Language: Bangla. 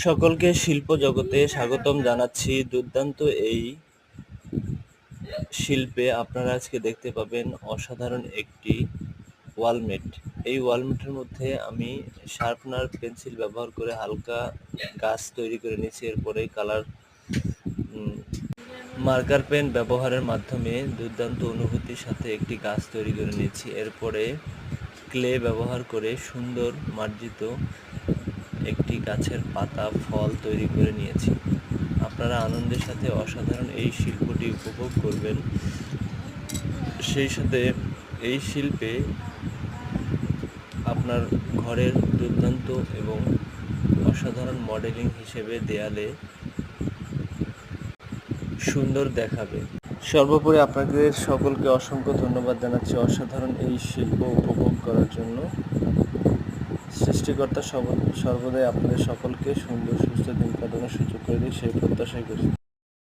সকলকে শিল্প জগতে স্বাগতম জানাচ্ছি। দুর্দান্ত এই শিল্পে আপনারা আজকে দেখতে পাবেন অসাধারণ একটি ওয়ালমেট। এই ওয়ালমেটের মধ্যে আমি শার্পনার পেন্সিল ব্যবহার করে হালকা গাছ তৈরি করে নিয়েছি। এরপরে কালার মার্কার পেন ব্যবহারের মাধ্যমে দুর্দান্ত অনুভূতির সাথে একটি গাছ তৈরি করে নিয়েছি। এরপরে ক্লে ব্যবহার করে সুন্দর মার্জিত একটি গাছের পাতা ফল তৈরি করে নিয়েছি। আপনারা আনন্দের সাথে অসাধারণ এই শিল্পটি উপভোগ করবেন। সেই সাথে এই শিল্পে আপনার ঘরের দুর্দান্ত এবং অসাধারণ মডেলিং হিসেবে দেয়ালে সুন্দর দেখাবে। সর্বোপরি আপনাদের সকলকে অসংখ্য ধন্যবাদ জানাচ্ছি অসাধারণ এই শিল্প উপভোগ করার জন্য। সৃষ্টিকর্তা সর্বদাই আপনাদের সকলকে সুন্দর সুস্থ দিন কাটানোর সুযোগ করে দিই, সেই প্রত্যাশাই করি।